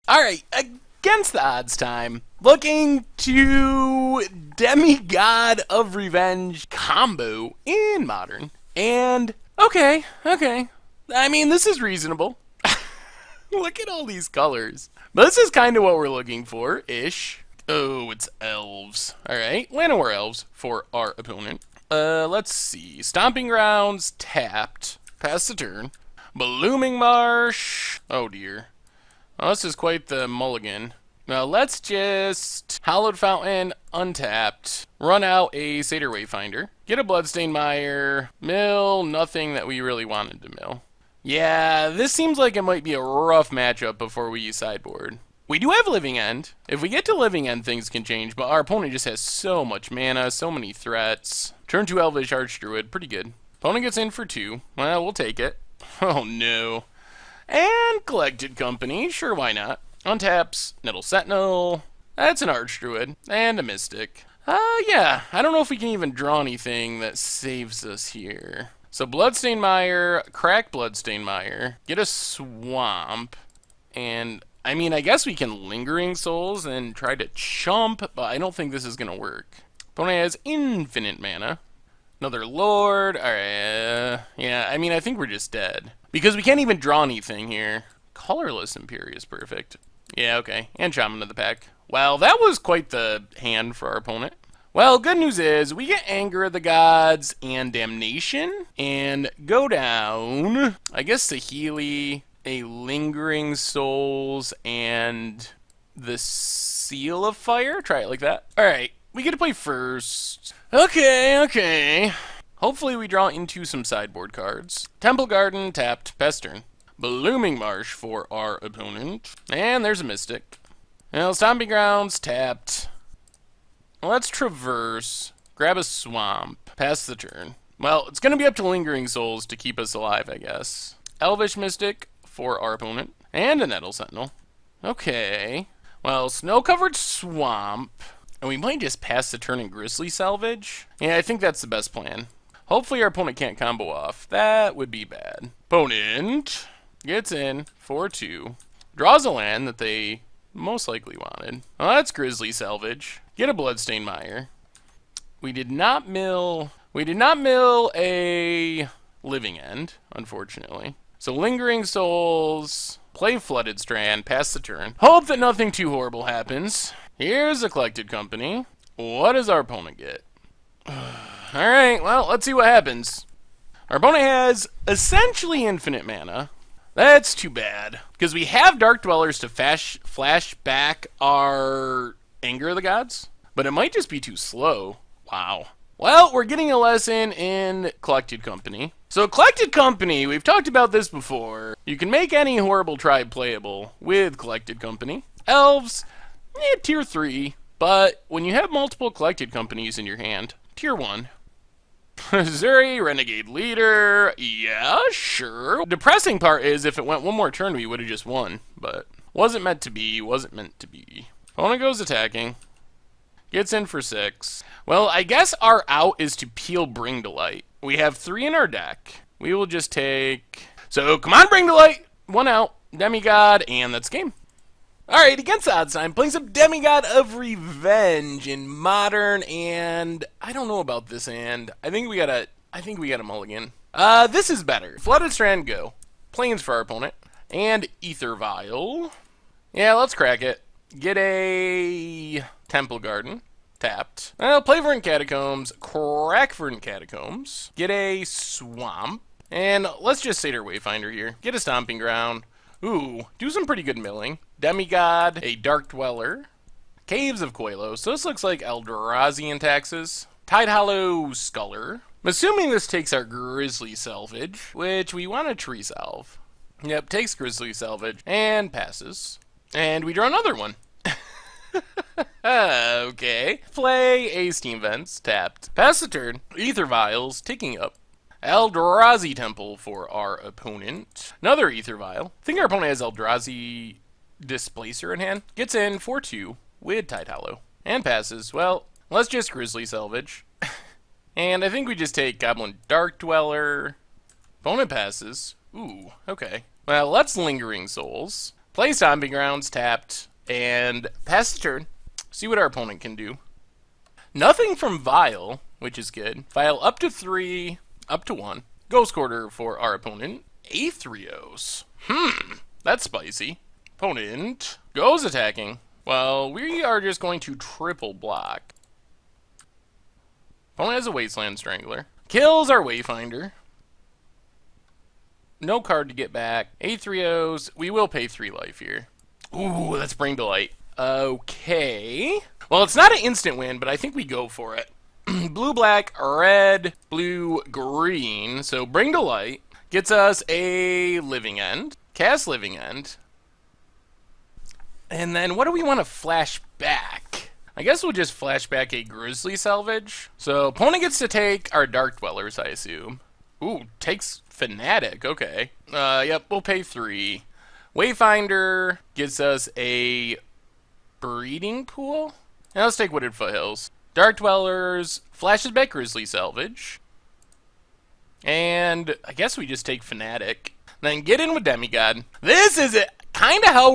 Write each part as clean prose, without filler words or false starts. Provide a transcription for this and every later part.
Alright, against the odds time, looking to Demigod of Revenge combo in Modern. And, okay. I mean, this is reasonable. Look at all these colors. But this is kind of what we're looking for, ish. Oh, it's elves. Alright, Llanowar elves for our opponent. Let's see. Stomping Grounds, tapped. Pass the turn. Blooming Marsh. Oh dear. Well, this is quite the mulligan. Now let's just Hallowed Fountain, untapped, run out a Satyr Wayfinder, get a Bloodstained Mire, mill nothing that we really wanted to mill. Yeah, this seems like it might be a rough matchup before we use sideboard. We do have Living End. If we get to Living End, things can change, but our opponent just has so much mana, so many threats. Turn 2 Elvish Archdruid, pretty good. Opponent gets in for 2. Well, we'll take it. Oh no. And Collected Company, sure, why not? Untaps, Nettle Sentinel, that's an Archdruid, and a Mystic. Yeah, I don't know if we can even draw anything that saves us here. So Bloodstained Mire, crack Bloodstained Mire, get a Swamp, and I mean, I guess we can Lingering Souls and try to chump, but I don't think this is gonna work. Opponent has infinite mana. Another Lord, alright, yeah, I mean, I think we're just dead. Because we can't even draw anything here. Colorless Imperious, perfect. Yeah, okay, and Shaman of the Pack. Well, that was quite the hand for our opponent. Well, good news is, we get Anger of the Gods and Damnation, and go down, I guess the Healy, a Lingering Souls, and the Seal of Fire? Try it like that. Alright, we get to play first. Okay. Hopefully we draw into some sideboard cards. Temple Garden, tapped, Pestern. Blooming Marsh for our opponent. And there's a Mystic. Well, Stomping Grounds, tapped. Let's Traverse. Grab a Swamp. Pass the turn. Well, it's going to be up to Lingering Souls to keep us alive, I guess. Elvish Mystic for our opponent. And a Nettle Sentinel. Okay. Well, Snow-Covered Swamp. And we might just pass the turn in Grizzly Salvage. Yeah, I think that's the best plan. Hopefully our opponent can't combo off. That would be bad. Opponent gets in for 2. Draws a land that they most likely wanted. Oh, that's Grizzly Salvage. Get a Bloodstained Mire. We did not mill a Living End, unfortunately. So Lingering Souls, play Flooded Strand, pass the turn. Hope that nothing too horrible happens. Here's a Collected Company. What does our opponent get? Alright, well, let's see what happens. Our opponent has essentially infinite mana. That's too bad. Because we have Dark Dwellers to flash back our Anger of the Gods. But it might just be too slow. Wow. Well, we're getting a lesson in Collected Company. So Collected Company, we've talked about this before. You can make any horrible tribe playable with Collected Company. Elves, tier 3. But when you have multiple Collected Companies in your hand, tier 1. Zuri, Renegade Leader, yeah, sure. Depressing part is if it went one more turn, we would have just won. But wasn't meant to be. Opponent goes attacking. Gets in for 6. Well, I guess our out is to peel Bring to Light. We have 3 in our deck. We will just take... So, come on, Bring to Light! 1 out. Demigod, and that's game. Alright, against the odds time, playing some Demigod of Revenge in Modern, and I don't know about this hand. I think we got a mulligan. This is better. Flooded Strand, go. Plains for our opponent. And Ether Vial. Yeah, let's crack it. Get a Temple Garden. Tapped. Play Verdant Catacombs. Crack Verdant Catacombs. Get a Swamp. And let's just Satyr Wayfinder here. Get a Stomping Ground. Ooh, do some pretty good milling. Demigod, a Dark Dweller, Caves of Koilos. So this looks like Eldrazi taxes. Tide Hollow Sculler. I'm assuming this takes our Grizzly Salvage, which we want to Tree Salve. Yep, takes Grizzly Salvage and passes. And we draw another one. Okay. Play a Steam Vents, tapped. Pass the turn. Ether Vials, ticking up. Eldrazi Temple for our opponent. Another Ether Vial. I think our opponent has Eldrazi Displacer in hand. Gets in for 2 with Tide Hollow. And passes. Well, let's just Grizzly Salvage. And I think we just take Goblin Dark Dweller. Opponent passes. Ooh, okay. Well, let's Lingering Souls. Play Stomping Grounds tapped, and pass the turn. See what our opponent can do. Nothing from Vial, which is good. Vial up to 3, up to 1. Ghost Quarter for our opponent. Aetherios. That's spicy. Opponent goes attacking. Well, we are just going to triple block. Opponent has a Wasteland Strangler. Kills our Wayfinder. No card to get back. Aetherios. We will pay 3 life here. Ooh, let's Bring to Light. Okay. Well, it's not an instant win, but I think we go for it. Blue, black, red, blue, green. So Bring to Light gets us a Living End. Cast Living End. And then what do we want to flash back? I guess we'll just flash back a Grizzly Salvage. So opponent gets to take our Dark Dwellers, I assume. Ooh, takes Fanatic. Okay. Yep, we'll pay 3. Wayfinder gets us a Breeding Pool. Now let's take Wooded Foothills. Dark Dwellers flashes back Grizzly Salvage. And I guess we just take Fanatic. Then get in with Demigod. This is it. Kind of how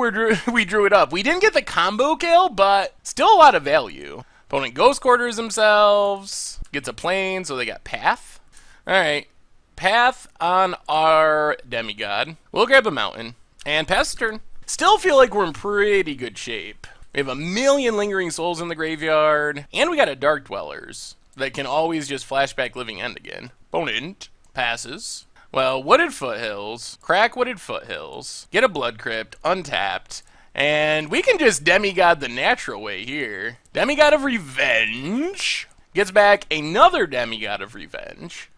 we drew it up. We didn't get the combo kill, but still a lot of value. Opponent Ghost Quarters themselves. Gets a plane, so they got Path. Alright. Path on our Demigod. We'll grab a mountain. And pass the turn. Still feel like we're in pretty good shape. We have a million Lingering Souls in the graveyard. And we got a Dark Dwellers that can always just flashback Living End again. Opponent passes. Well, Wooded Foothills, crack Wooded Foothills, get a Blood Crypt, untapped, and we can just Demigod the natural way here. Demigod of Revenge gets back another Demigod of Revenge,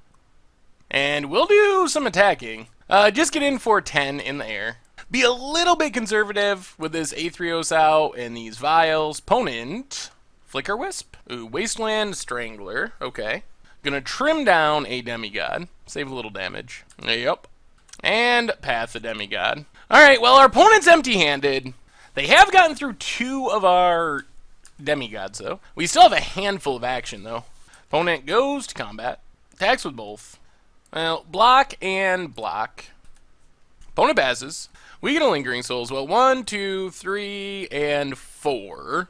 and we'll do some attacking. Just get in for 10 in the air. Be a little bit conservative with this Aetherios out and these Vials. Opponent, Flicker Wisp, ooh, Wasteland Strangler, okay. Gonna trim down a Demigod. Save a little damage. Yep. And path the Demigod. Alright, well, our opponent's empty-handed. They have gotten through 2 of our Demigods, though. We still have a handful of action, though. Opponent goes to combat. Attacks with both. Well, block and block. Opponent passes. We get a Lingering Souls. Well, 1, 2, 3, and 4.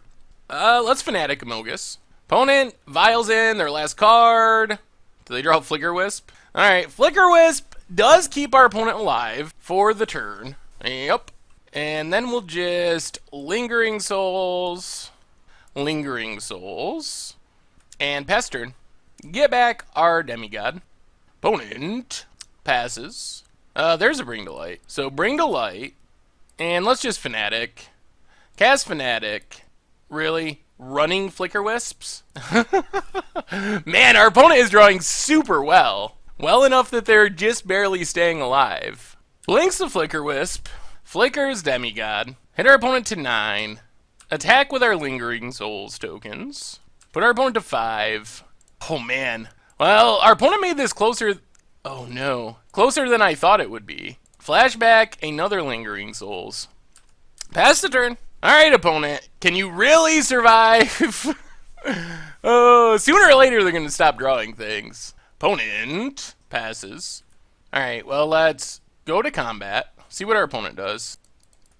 Let's Fanatic Amogus. Opponent vials in their last card. Do they draw Flicker Wisp? Alright, Flicker Wisp does keep our opponent alive for the turn. Yep. And then we'll just Lingering Souls, and pass turn. Get back our Demigod. Opponent passes. There's a Bring to Light. So Bring to Light, and let's just Fanatic. Cast Fanatic. Really? Running Flicker Wisps? Man, our opponent is drawing super well. Well enough that they're just barely staying alive. Blinks the Flicker Wisp. Flickers Demigod. Hit our opponent to 9. Attack with our Lingering Souls tokens. Put our opponent to 5. Oh man. Well, our opponent made this closer... Oh no. Closer than I thought it would be. Flashback another Lingering Souls. Pass the turn. Alright, opponent. Can you really survive? Oh, sooner or later they're going to stop drawing things. Opponent passes. Alright, well, let's go to combat. See what our opponent does.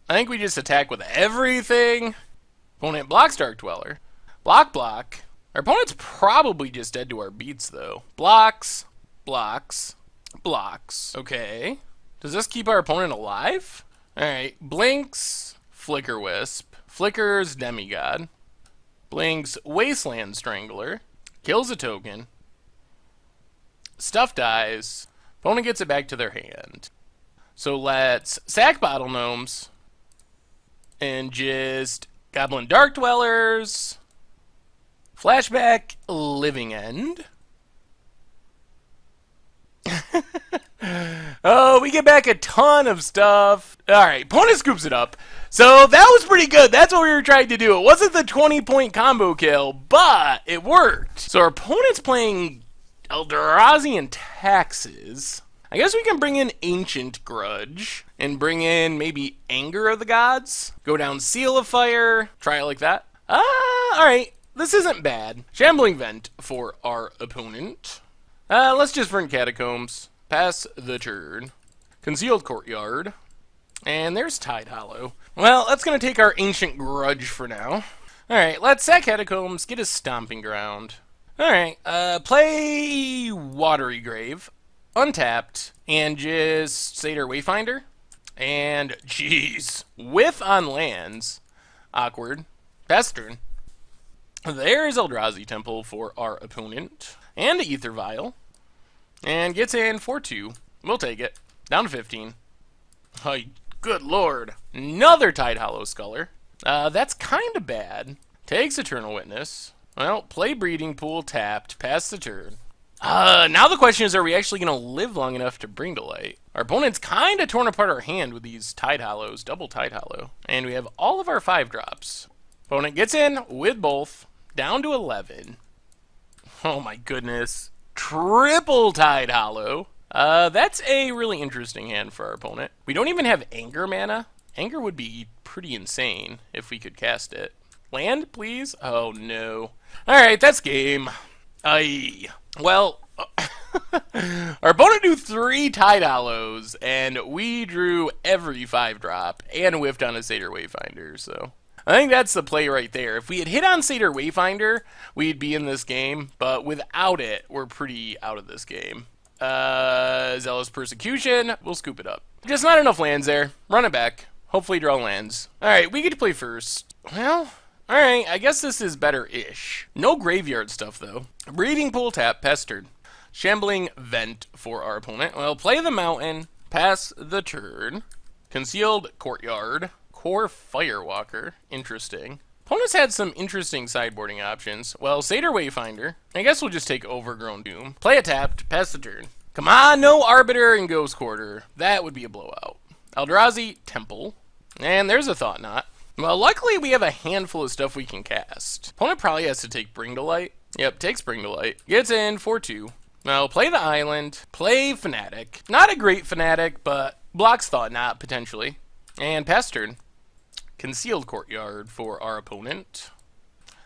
I think we just attack with everything. Opponent blocks Dark Dweller. Block, block. Our opponent's probably just dead to our beats, though. Blocks, blocks, blocks. Okay. Does this keep our opponent alive? Alright, blinks... Flicker Wisp, flickers Demigod, blinks Wasteland Strangler, kills a token, stuff dies, opponent gets it back to their hand. So let's sack Bottle Gnomes, and just Goblin Dark Dwellers, flashback Living End. Oh, we get back a ton of stuff. Alright, opponent scoops it up. So that was pretty good. That's what we were trying to do. It wasn't the 20-point combo kill, but it worked. So our opponent's playing Eldrazi Taxes. I guess we can bring in Ancient Grudge and bring in maybe Anger of the Gods. Go down Seal of Fire. Try it like that. Alright. This isn't bad. Shambling Vent for our opponent. Let's just bring Catacombs. Pass the turn. Concealed Courtyard. And there's Tide Hollow. Well, that's going to take our Ancient Grudge for now. Alright, let's sack Catacombs, get a Stomping Ground. Alright, play Watery Grave, untapped, and just Satyr Wayfinder. And, jeez, whiff on lands. Awkward. Pass turn. There's Eldrazi Temple for our opponent. And Aether Vial. And gets in for 2. We'll take it. Down to 15. Oh, good lord. Another Tide Hollow Sculler. That's kind of bad. Takes Eternal Witness. Well, play Breeding Pool tapped. Pass the turn. Now the question is, are we actually going to live long enough to bring to light? Our opponent's kind of torn apart our hand with these Tide Hollows, double Tide Hollow. And we have all of our 5-drops. Opponent gets in with both, down to 11. Oh my goodness. Triple Tide Hollow. That's a really interesting hand for our opponent. We don't even have Anger mana. Anger would be pretty insane if we could cast it. Land, please? Oh no. Alright, that's game. Aye. Well, our opponent drew 3 Tide Hollows, and we drew every 5-drop, and whiffed on a Satyr Wayfinder, so I think that's the play right there. If we had hit on Satyr Wayfinder, we'd be in this game, but without it, we're pretty out of this game. Zealous Persecution, we'll scoop it up. Just not enough lands there. Run it back. Hopefully draw lands. Alright, we get to play first. Well, alright, I guess this is better-ish. No graveyard stuff, though. Breeding Pool tap, pass turn. Shambling Vent for our opponent. Well, play the Mountain, pass the turn. Concealed Courtyard. Core Firewalker. Interesting. Opponents had some interesting sideboarding options. Well, Satyr Wayfinder. I guess we'll just take Overgrown Doom. Play it tapped, pass the turn. Come on, no Arbiter and Ghost Quarter. That would be a blowout. Eldrazi Temple. And there's a Thought Knot. Well, luckily we have a handful of stuff we can cast. Opponent probably has to take Bring to Light. Yep, takes Bring to Light. Gets in for 2. Now, play the Island. Play Fanatic. Not a great Fanatic, but blocks Thought Knot, potentially. And pass turn. Concealed Courtyard for our opponent.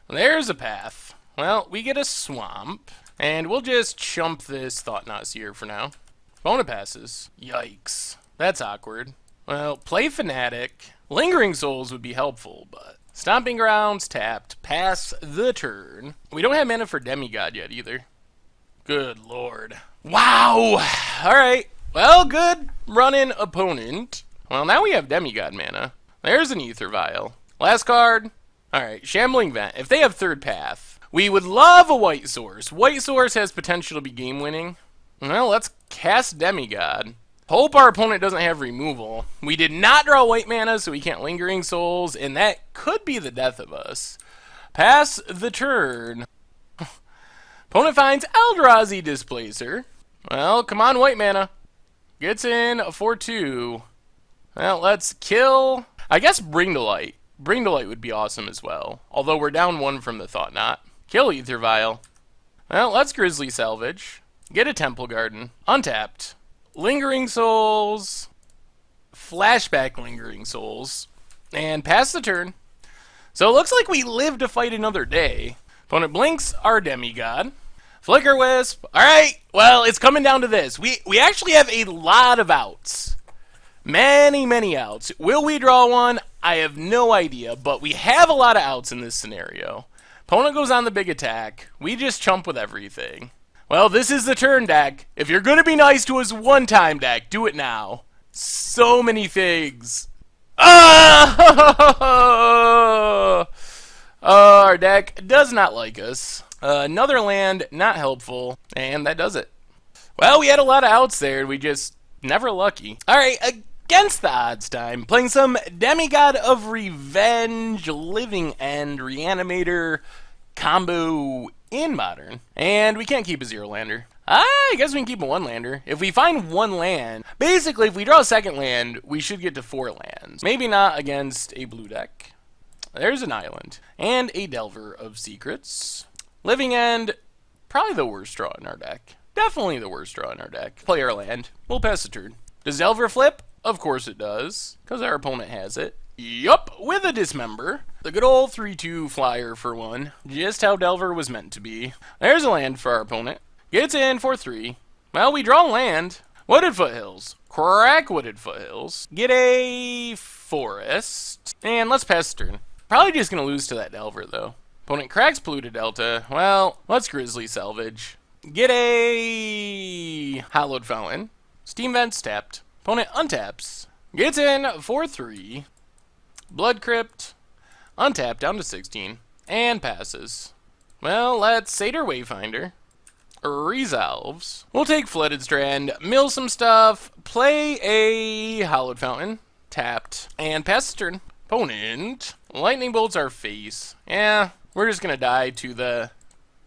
There's a path. Well, we get a Swamp. And we'll just chump this Thought Knot Seer for now. Opponent passes. Yikes. That's awkward. Well, play Fanatic. Lingering Souls would be helpful, but Stomping Grounds tapped. Pass the turn. We don't have mana for Demigod yet either. Good lord. Wow! Alright. Well, good running opponent. Well, now we have Demigod mana. There's an Aether Vial. Last card. Alright, Shambling Vent. If they have third path, we would love a White Source. White Source has potential to be game winning. Well, let's cast Demigod. Hope our opponent doesn't have removal. We did not draw white mana, so we can't Lingering Souls, and that could be the death of us. Pass the turn. Opponent finds Eldrazi Displacer. Well, come on, white mana. Gets in for 2. Well, let's kill. I guess Bring to Light. Bring to Light would be awesome as well. Although we're down 1 from the Thought Knot. Kill Aether Vial. Well, let's Grizzly Salvage. Get a Temple Garden. Untapped. Lingering Souls, Flashback Lingering Souls, and pass the turn. So it looks like we live to fight another day. Opponent blinks our Demigod. Flicker Wisp. Alright, well, it's coming down to this. We actually have a lot of outs. Many outs. Will we draw one? I have no idea, but we have a lot of outs in this scenario. Opponent goes on the big attack. We just chump with everything. Well, this is the turn deck. If you're going to be nice to us one time, deck, do it now. So many things. Our deck does not like us. Another land, not helpful. And that does it. Well, we had a lot of outs there. We just never lucky. Alright, against the odds time. Playing some Demigod of Revenge, Living End, Reanimator combo in Modern. And we can't keep a 0-lander. I guess we can keep a 1-lander. If we find 1 land, basically if we draw a second land, we should get to 4 lands. Maybe not against a blue deck. There's an island. And a Delver of Secrets. Living End, probably the worst draw in our deck. Definitely the worst draw in our deck. Play our land. We'll pass the turn. Does Delver flip? Of course it does, because our opponent has it. Yup, with a Dismember. The good old 3-2 flyer for 1. Just how Delver was meant to be. There's a land for our opponent. Gets in for 3. Well, we draw land. Wooded Foothills. Crack Wooded Foothills. Get a forest. And let's pass the turn. Probably just going to lose to that Delver, though. Opponent cracks Polluted Delta. Well, let's Grizzly Salvage. Get a Hallowed Fountain. Steam Vents tapped. Opponent untaps. Gets in for 3. Blood Crypt. Untap down to 16. And passes. Well, let's Satyr Wayfinder. Resolves. We'll take Flooded Strand, mill some stuff, play a Hallowed Fountain, tapped, and pass the turn. Opponent. Lightning Bolts our face. Yeah, we're just going to die to the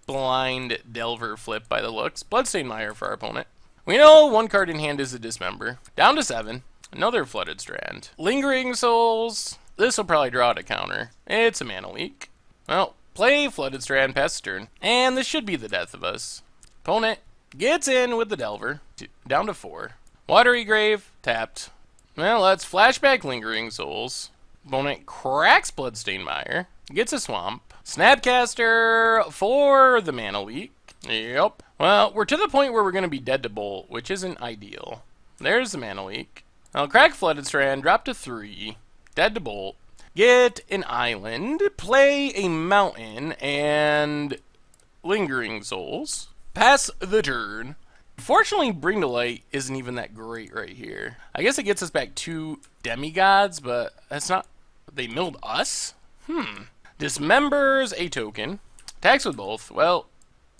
blind Delver flip by the looks. Bloodstained Mire for our opponent. We know one card in hand is a Dismember. Down to 7. Another Flooded Strand. Lingering Souls. This will probably draw out a counter. It's a mana leak. Well, play Flooded Strand, pass the turn. And this should be the death of us. Opponent gets in with the Delver. Down to 4. Watery Grave, tapped. Well, let's flashback Lingering Souls. Opponent cracks Bloodstained Mire. Gets a Swamp. Snapcaster for the mana leak. Yep. Well, we're to the point where we're going to be dead to Bolt, which isn't ideal. There's the mana leak. I'll crack Flooded Strand, drop to 3. Dead to Bolt. Get an island. Play a mountain and Lingering Souls. Pass the turn. Fortunately, Bring to Light isn't even that great right here. I guess it gets us back 2 demigods, but that's not... They milled us? Dismembers a token. Attacks with both. Well,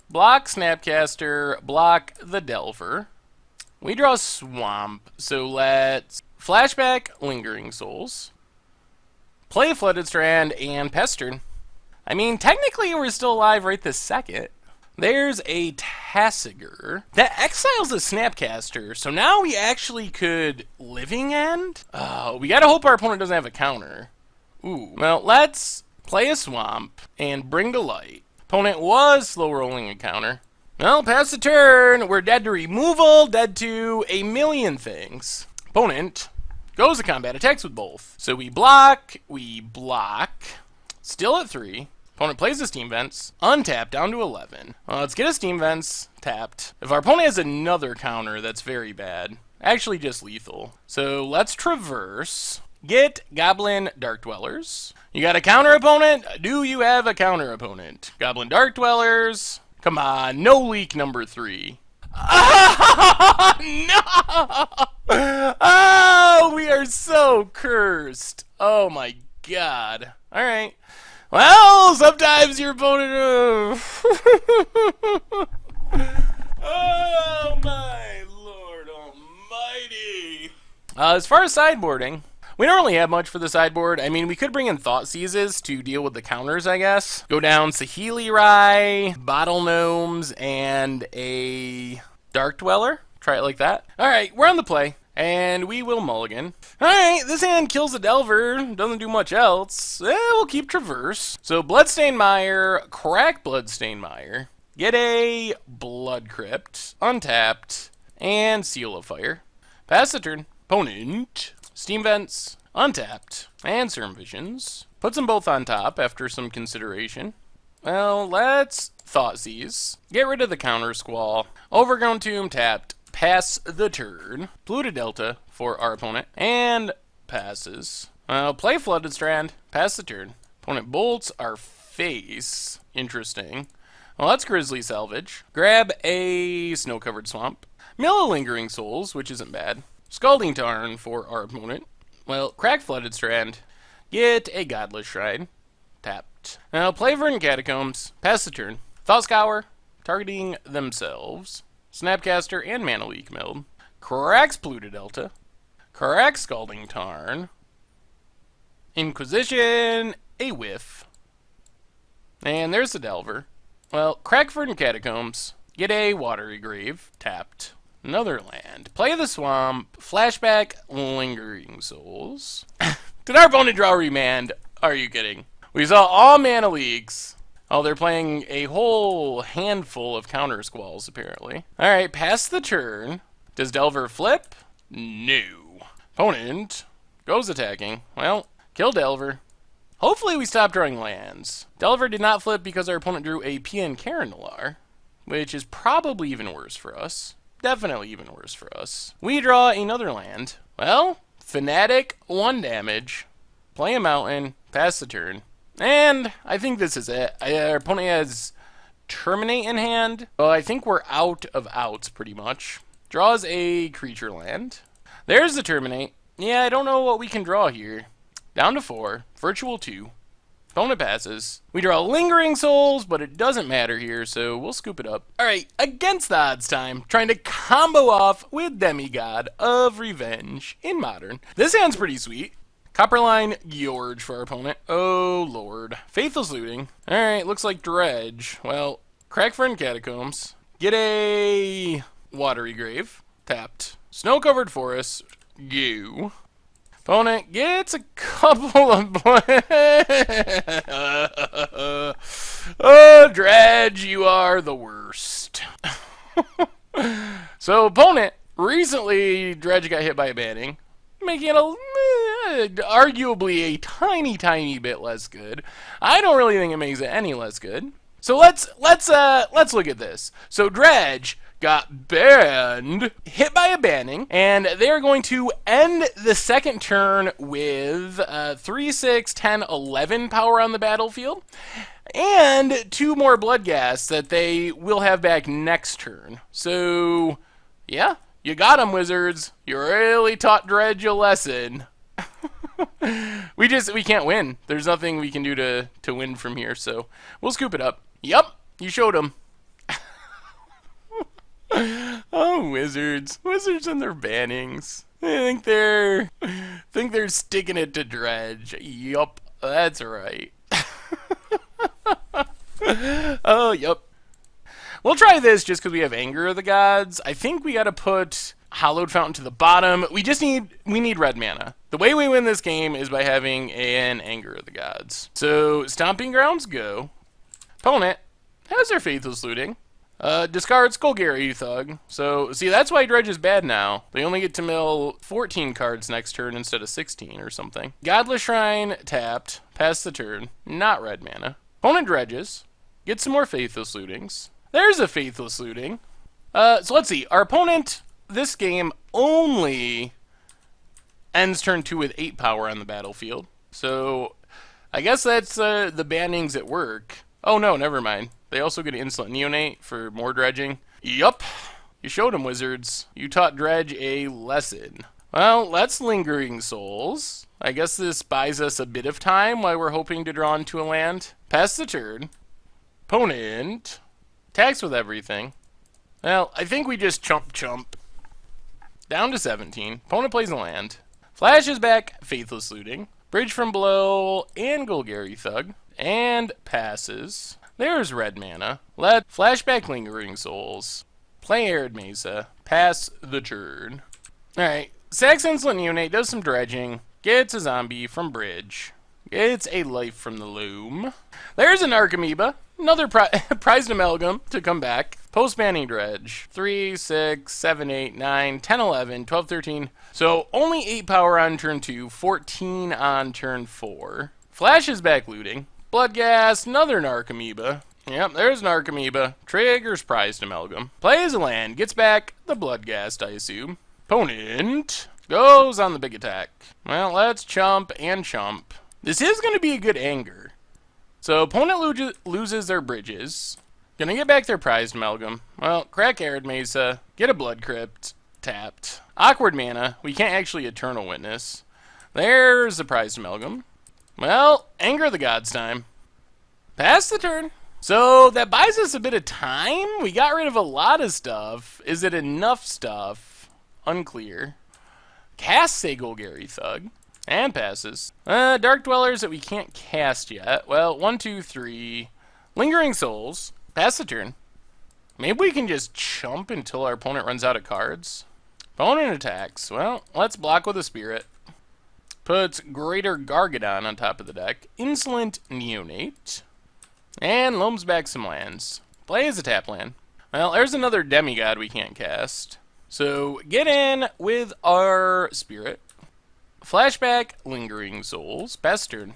block Snapcaster, block the Delver. We draw Swamp, so let's flashback Lingering Souls. Play Flooded Strand and pass turn. I mean, technically we're still alive right this second. There's a Tassiger. That exiles a Snapcaster, so now we actually could Living End? We gotta hope our opponent doesn't have a counter. Ooh. Well, let's play a Swamp and Bring to Light. Opponent was slow rolling a counter. Well, pass the turn. We're dead to removal, dead to a million things. Opponent goes to combat, attacks with both. So we block, still at 3. Opponent plays the Steam Vents, untap down to 11. Let's get a Steam Vents tapped. If our opponent has another counter, that's very bad. Actually, just lethal. So let's traverse. Get Goblin Dark Dwellers. You got a counter opponent? Do you have a counter opponent? Goblin Dark Dwellers. Come on, no leak number 3. No! Oh, we are so cursed. Oh my god. Alright. Well, sometimes your opponent... Oh my lord almighty. As far as sideboarding, we don't really have much for the sideboard. I mean, we could bring in Thought Seizes to deal with the counters, I guess. Go down Saheeli Rai, Bottle Gnomes, and a Dark Dweller. Try it like that. Alright, we're on the play. And we will mulligan. Alright, this hand kills the Delver. Doesn't do much else. We'll keep Traverse. So Bloodstained Mire, crack Bloodstained Mire. Get a Blood Crypt. Untapped. And Seal of Fire. Pass the turn. Opponent. Steam Vents. Untapped. And Serum Visions. Puts them both on top after some consideration. Well, let's Thought Seize. Get rid of the Counter Squall. Overgrown Tomb tapped. Pass the turn. Polluted Delta for our opponent. And passes. Play Flooded Strand. Pass the turn. Opponent bolts our face. Interesting. Well, that's Grizzly Salvage. Grab a Snow-Covered Swamp. Mill a Lingering Souls, which isn't bad. Scalding Tarn for our opponent. Well, crack Flooded Strand. Get a Godless Shrine. Tapped. Now, play Verdant Catacombs. Pass the turn. Thought Scour. Targeting themselves. Snapcaster and Mana Leak milled. Cracks Polluted Delta. Cracks Scalding Tarn. Inquisition. A whiff. And there's the Delver. Well, crack Verdant Catacombs. Get a Watery Grave. Tapped. Another land. Play the Swamp. Flashback Lingering Souls. Did our opponent draw Remand? Are you kidding? We saw all Mana Leaks. Oh, they're playing a whole handful of Counter Squalls, apparently. Alright, pass the turn. Does Delver flip? No. Opponent goes attacking. Well, kill Delver. Hopefully we stop drawing lands. Delver did not flip because our opponent drew a PN Karandalar, which is probably even worse for us. definitely even worse for us. We draw another land. Well, Fanatic, 1 damage. Play a mountain, pass the turn. And I think this is it. Our opponent has Terminate in hand. Well, I think we're out of outs pretty much. Draws a creature land. There's the Terminate. Yeah, I don't know what we can draw here. Down to 4. Virtual 2. Opponent passes. We draw Lingering Souls, but it doesn't matter here, so we'll scoop it up. Alright, against the odds time, trying to combo off with Demigod of Revenge in Modern. This hand's pretty sweet. Copperline George for our opponent. Oh, Lord. Faithless Looting. Alright, looks like Dredge. Well, Crackfern Catacombs. Get a Watery Grave. Tapped. Snow-covered Forest. Go. Opponent gets a couple of... Oh, Dredge, you are the worst. So, opponent, recently Dredge got hit by a banning, making it arguably a tiny bit less good. I don't really think it makes it any less good. So let's look at this. So Dredge got banned, hit by a banning, and they're going to end the second turn with 3, 6, 10, 11 power on the battlefield, and 2 more blood gas that they will have back next turn. So, yeah, you got 'em, Wizards. You really taught Dredge a lesson. We can't win. There's nothing we can do to win from here, so we'll scoop it up. Yup, you showed him. Oh, Wizards. Wizards and their bannings. I think they're sticking it to Dredge. Yup, that's right. Oh, yup. We'll try this just because we have Anger of the Gods. I think we gotta put Hallowed Fountain to the bottom. We need red mana. The way we win this game is by having an Anger of the Gods. So, Stomping Grounds go. Opponent has their Faithless Looting. Discards Golgari Thug. So, see, that's why Dredge is bad now. They only get to mill 14 cards next turn instead of 16 or something. Godless Shrine tapped. Pass the turn. Not red mana. Opponent dredges. Get some more Faithless Lootings. There's a Faithless Looting. So let's see. Our opponent, this game, only ends turn 2 with 8 power on the battlefield. So, I guess that's the bannings at work. Oh no, never mind. They also get an Insolent Neonate for more dredging. Yup. You showed them, Wizards. You taught Dredge a lesson. Well, that's Lingering Souls. I guess this buys us a bit of time while we're hoping to draw into a land. Pass the turn. Opponent attacks with everything. Well, I think we just chump. Down to 17. Opponent plays a land. Flashes back Faithless Looting. Bridge from Below and Golgari Thug. And passes. There's red mana. Let flashback Lingering Souls. Play Arid Mesa. Pass the turn. Alright. Sacks Insolent Neonate does some dredging. Gets a zombie from Bridge. Gets a life from the Loom. There's an Archamoeba. Another prized amalgam to come back. Post-banning Dredge. 3, 6, 7, 8, 9, 10, 11, 12, 13. So only 8 power on turn 2. 14 on turn 4. Flashes back Looting. Bloodghast, another Archamoeba. Yep, there's an Archamoeba. Triggers prized amalgam. Plays a land, gets back the Bloodghast, I assume. Opponent goes on the big attack. Well, let's chump and chump. This is going to be a good anger. So, opponent loses their bridges. Gonna get back their prized amalgam. Well, crack Arid Mesa. Get a Blood Crypt. Tapped. Awkward mana. We can't actually Eternal Witness. There's the prized amalgam. Well, Anger of the Gods time. Pass the turn. So, that buys us a bit of time. We got rid of a lot of stuff. Is it enough stuff? Unclear. Cast a Golgari Thug. And passes. Dark Dwellers that we can't cast yet. Well, 1, 2, 3. Lingering Souls. Pass the turn. Maybe we can just chump until our opponent runs out of cards. Opponent attacks. Well, let's block with a Spirit. Puts Greater Gargadon on top of the deck. Insolent Neonate. And loams back some lands. Plays a tap land. Well, there's another Demigod we can't cast. So, get in with our Spirit. Flashback Lingering Souls. Pass turn.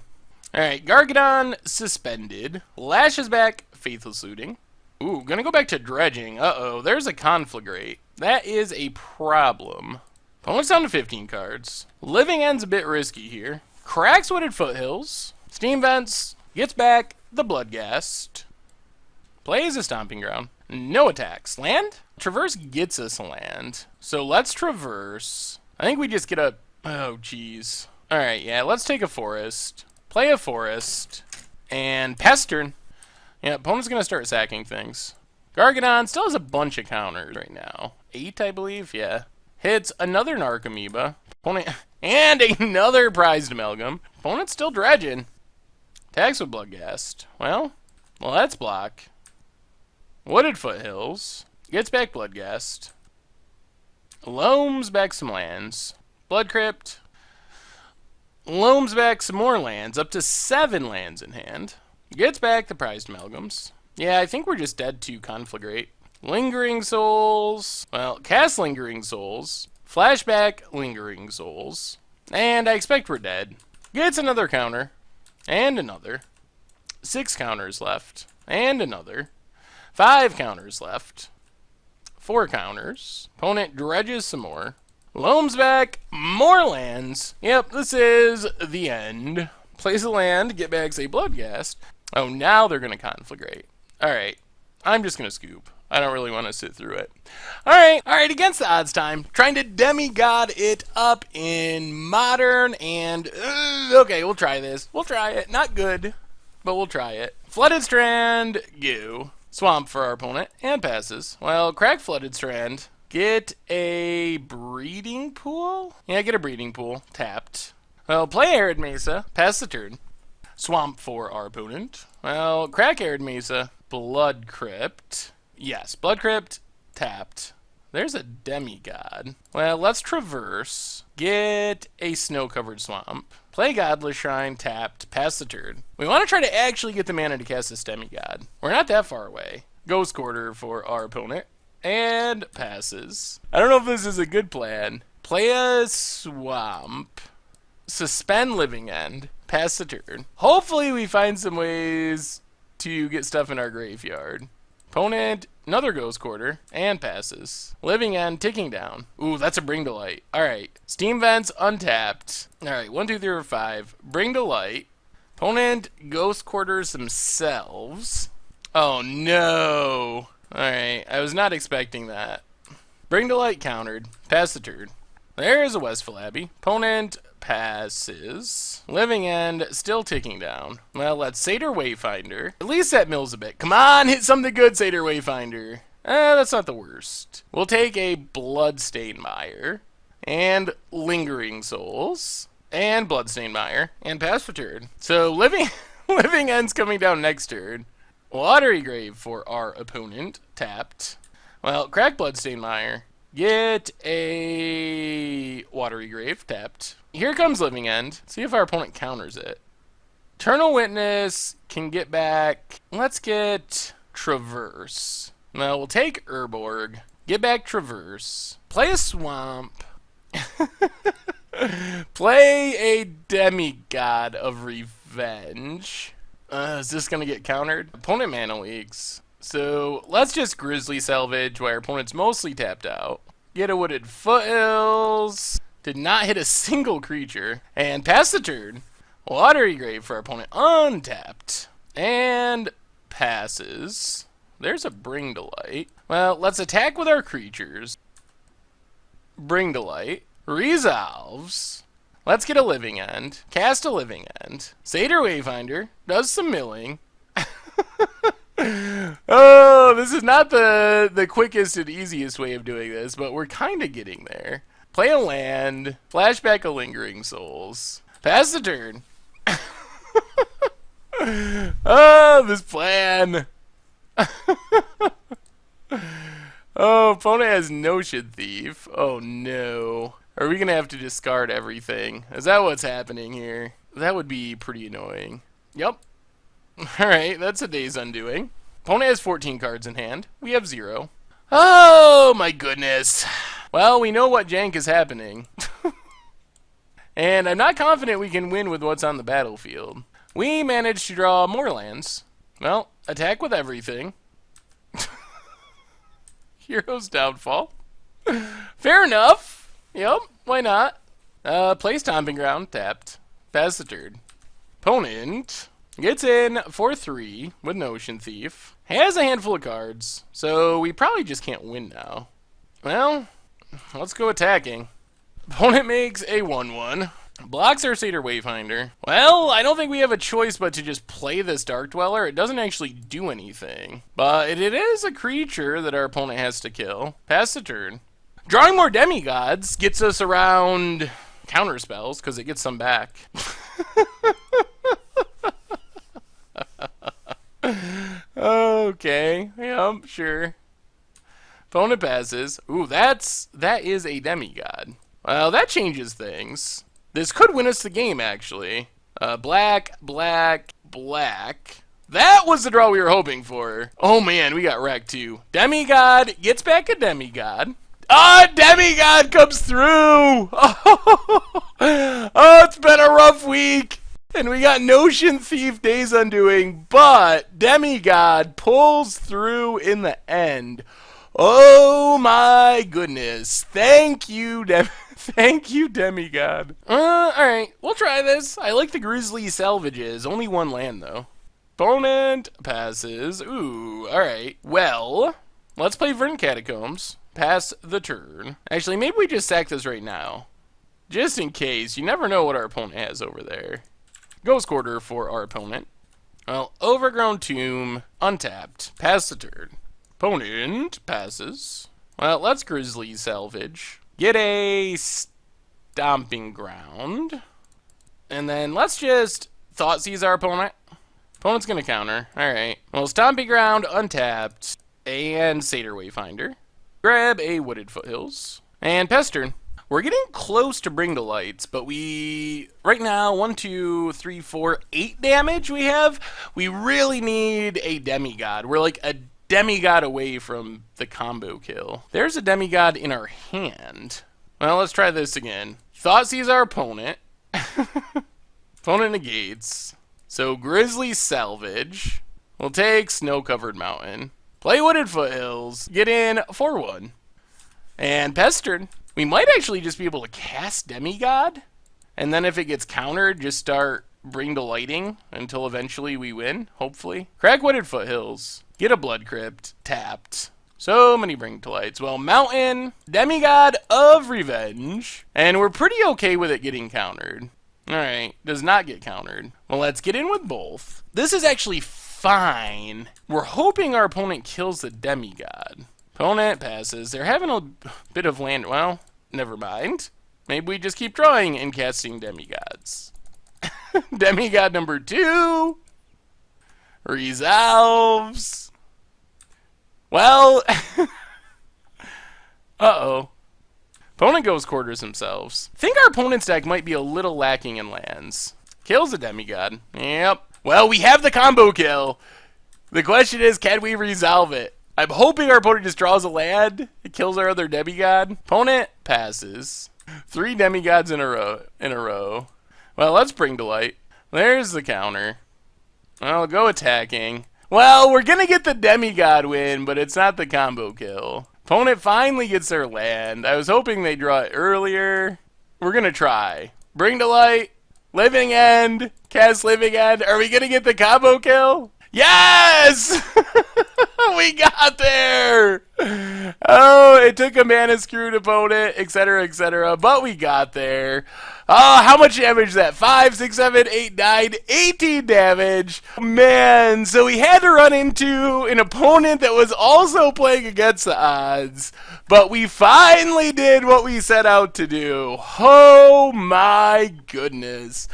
Alright, Gargadon suspended. Lashes back Faithless Looting. Ooh, gonna go back to dredging. Uh-oh, there's a conflagrate. That is a problem. Opponent's down to 15 cards. Living End's a bit risky here. Cracks Wooded Foothills. Steam Vents. Gets back the Bloodghast. Plays a Stomping Ground. No attacks. Land? Traverse gets us land. So let's traverse. I think we just get a... Oh, jeez. Alright, yeah, let's take a forest. Play a forest. And pass turn. Yeah, opponent's going to start sacking things. Gargadon still has a bunch of counters right now. 8, I believe? Yeah. Hits another Narcomoeba. Opponent... And another Prized Amalgam. Opponent's still dredging. Attacks with Bloodghast. Well, that's block. Wooded Foothills. Gets back Bloodghast. Loams back some lands. Blood Crypt. Loams back some more lands. Up to 7 lands in hand. Gets back the Prized Amalgams. Yeah, I think we're just dead to Conflagrate. Lingering Souls. Well, cast Lingering Souls. Flashback Lingering Souls. And I expect we're dead. Gets another counter. And another. 6 counters left. And another. 5 counters left. 4 counters. Opponent dredges some more. Loams back. More lands. Yep, this is the end. Plays a land. Get back a Bloodghast. Oh, now they're going to Conflagrate. Alright. I'm just going to scoop. I don't really want to sit through it. Alright, against the odds time. Trying to demigod it up in Modern, and... okay, we'll try this. We'll try it. Not good, but we'll try it. Flooded Strand, go. Swamp for our opponent, and passes. Well, crack Flooded Strand. Get a Breeding Pool? Yeah, get a Breeding Pool. Tapped. Well, play Arid Mesa. Pass the turn. Swamp for our opponent. Well, crack Arid Mesa. Blood Crypt. Yes, Blood Crypt, tapped. There's a Demigod. Well, let's traverse. Get a snow-covered swamp. Play Godless Shrine, tapped, pass the turn. We want to try to actually get the mana to cast this Demigod. We're not that far away. Ghost Quarter for our opponent. And passes. I don't know if this is a good plan. Play a swamp. Suspend Living End. Pass the turn. Hopefully we find some ways to get stuff in our graveyard. Opponent, another Ghost Quarter, and passes. Living End, ticking down. Ooh, that's a Bring to Light. Alright, Steam Vents, untapped. Alright, 1, 2, 3, or 5. Bring to Light. Opponent, Ghost Quarters themselves. Oh, no. Alright, I was not expecting that. Bring to Light countered. Pass the turn. There's a Westfall Abbey. Opponent passes. Living End still ticking down. Well, let's Satyr Wayfinder. At least that mills a bit. Come on, hit something good, Satyr Wayfinder. That's not the worst. We'll take a Bloodstained Mire. And Lingering Souls. And Bloodstained Mire. And pass the turn. So Living End's coming down next turn. Watery Grave for our opponent. Tapped. Well, crack Bloodstained Mire. Get a Watery Grave, tapped. Here comes Living End. See if our opponent counters it. Eternal Witness can get back. Let's get Traverse. Well, we'll take Urborg. Get back Traverse. Play a Swamp. Play a Demigod of Revenge. Is this going to get countered? Opponent mana leaks. So let's just Grizzly Salvage while our opponent's mostly tapped out. Get a Wooded Foothills. Did not hit a single creature. And pass the turn. Watery Grave for our opponent. Untapped. And passes. There's a Bring to Light. Well, let's attack with our creatures. Bring to Light. Resolves. Let's get a Living End. Cast a Living End. Satyr Wayfinder. Does some milling. Oh, this is not the quickest and easiest way of doing this, but we're kind of getting there. Play a land. Flashback a Lingering Souls. Pass the turn. Oh, this plan. Oh, opponent has Notion Thief. Oh, no. Are we going to have to discard everything? Is that what's happening here? That would be pretty annoying. Yep. Alright, that's a day's undoing. Opponent has 14 cards in hand. We have 0. Oh, my goodness. Well, we know what jank is happening. And I'm not confident we can win with what's on the battlefield. We managed to draw more lands. Well, attack with everything. Hero's Downfall. Fair enough. Yep, why not? Play Stomping Ground, tapped. Pass the turn. Opponent gets in for 3 with Notion Thief. Has a handful of cards, so we probably just can't win now. Well, let's go attacking. Opponent makes a 1/1. Blocks our Satyr Wayfinder. Well, I don't think we have a choice but to just play this Dark Dweller. It doesn't actually do anything. But it is a creature that our opponent has to kill. Pass the turn. Drawing more Demigods gets us around counter spells, because it gets some back. Okay, yep, sure. Opponent passes. Ooh, that is a Demigod. Well, that changes things. This could win us the game, actually. Black, black, black. That was the draw we were hoping for. Oh man, we got wrecked too. Demigod gets back a Demigod. Ah, Demigod comes through! Oh, it's been a rough week. And we got Notion Thief, Days Undoing, but Demigod pulls through in the end. Oh my goodness. Thank you, Thank you, Demigod. Alright, we'll try this. I like the Grizzly Salvages. Only 1 land, though. Opponent passes. Ooh, alright. Well, let's play Verdant Catacombs. Pass the turn. Actually, maybe we just sack this right now. Just in case. You never know what our opponent has over there. Ghost Quarter for our opponent. Well, Overgrown Tomb, untapped. Pass the turn. Opponent passes. Well, let's Grizzly Salvage. Get a Stomping Ground. And then let's just Thoughtseize our opponent. Opponent's going to counter. Alright. Well, Stomping Ground, untapped. And Satyr Wayfinder. Grab a Wooded Foothills. And Pestern. We're getting close to Bring to Lights, but we, right now, 1, 2, 3, 4, 8 damage we have. We really need a Demigod. We're like a Demigod away from the combo kill. There's a Demigod in our hand. Well, let's try this again. Thoughtseize our opponent. Opponent negates. So Grizzly Salvage. We'll take Snow-Covered Mountain. Play Wooded Foothills. Get in 4/1. And Pestered. We might actually just be able to cast Demigod. And then if it gets countered, just start Bring to Lighting until eventually we win, hopefully. Crack Wooded Foothills. Get a Blood Crypt. Tapped. So many Bring to Lights. Well, Mountain, Demigod of Revenge. And we're pretty okay with it getting countered. Alright, does not get countered. Well, let's get in with both. This is actually fine. We're hoping our opponent kills the Demigod. Opponent passes. They're having a bit of land. Well, never mind. Maybe we just keep drawing and casting Demigods. Demigod number 2 resolves. Well, uh-oh. Opponent goes quarters themselves. Think our opponent's deck might be a little lacking in lands. Kills a Demigod. Yep. Well, we have the combo kill. The question is, can we resolve it? I'm hoping our opponent just draws a land. It kills our other Demigod. Opponent passes. 3 Demigods in a row. Well, let's Bring to Light. There's the counter. Well, go attacking. Well, we're going to get the Demigod win, but it's not the combo kill. Opponent finally gets their land. I was hoping they'd draw it earlier. We're going to try. Bring to Light. Living End. Cast Living End. Are we going to get the combo kill? Yes! We got there! Oh, it took a mana screwed opponent, etc., etc., but we got there. Oh, how much damage is that? 5, 6, 7, 8, 9, 18 damage. Man, so we had to run into an opponent that was also playing against the odds, but we finally did what we set out to do. Oh my goodness.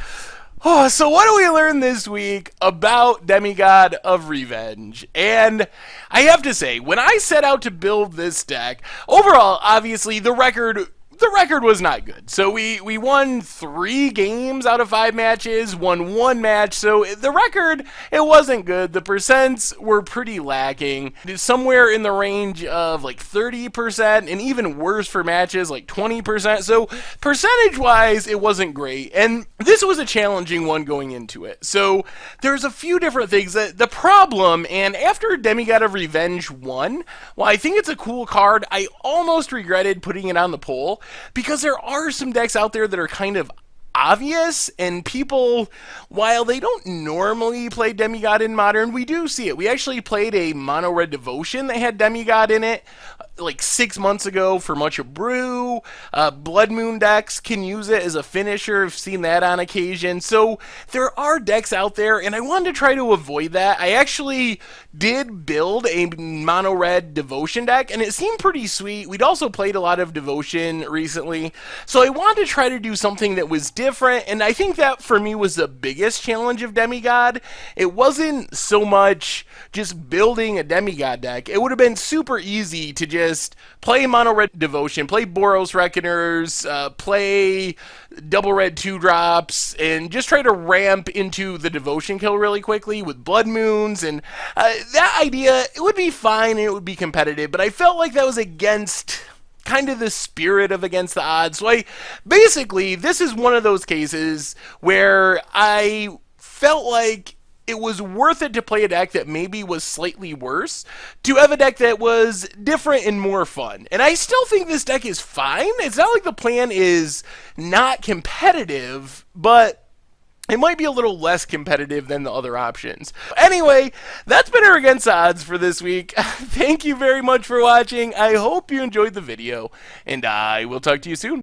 Oh, so what do we learn this week about Demigod of Revenge? And I have to say, when I set out to build this deck, overall, obviously, the record the record was not good. So we won 3 games out of 5 matches, won 1 match. So the record, it wasn't good. The percents were pretty lacking. Somewhere in the range of like 30%, and even worse for matches, like 20%. So percentage-wise, it wasn't great. And this was a challenging one going into it. So there's a few different things. The problem, and after Demigod of Revenge won, while I think it's a cool card, I almost regretted putting it on the poll, because there are some decks out there that are kind of obvious, and people, while they don't normally play Demigod in Modern, we do see it. We actually played a mono red devotion that had Demigod in it like 6 months ago for Much of Brew. Blood Moon decks can use it as a finisher. I've seen that on occasion. So there are decks out there, and I wanted to try to avoid that. I actually did build a mono red devotion deck, and it seemed pretty sweet. We'd also played a lot of devotion recently, so I wanted to try to do something that was different, and I think that for me was the biggest challenge of Demigod. It wasn't so much just building a Demigod deck. It would have been super easy to just play mono red devotion, play Boros Reckoners, play double red 2-drops, and just try to ramp into the devotion kill really quickly with Blood Moons, and that idea, it would be fine and it would be competitive, but I felt like that was against kind of the spirit of Against the Odds. So basically, this is one of those cases where I felt like it was worth it to play a deck that maybe was slightly worse to have a deck that was different and more fun. And I still think this deck is fine. It's not like the plan is not competitive, but it might be a little less competitive than the other options. Anyway, that's been our Against the Odds for this week. Thank you very much for watching. I hope you enjoyed the video, and I will talk to you soon.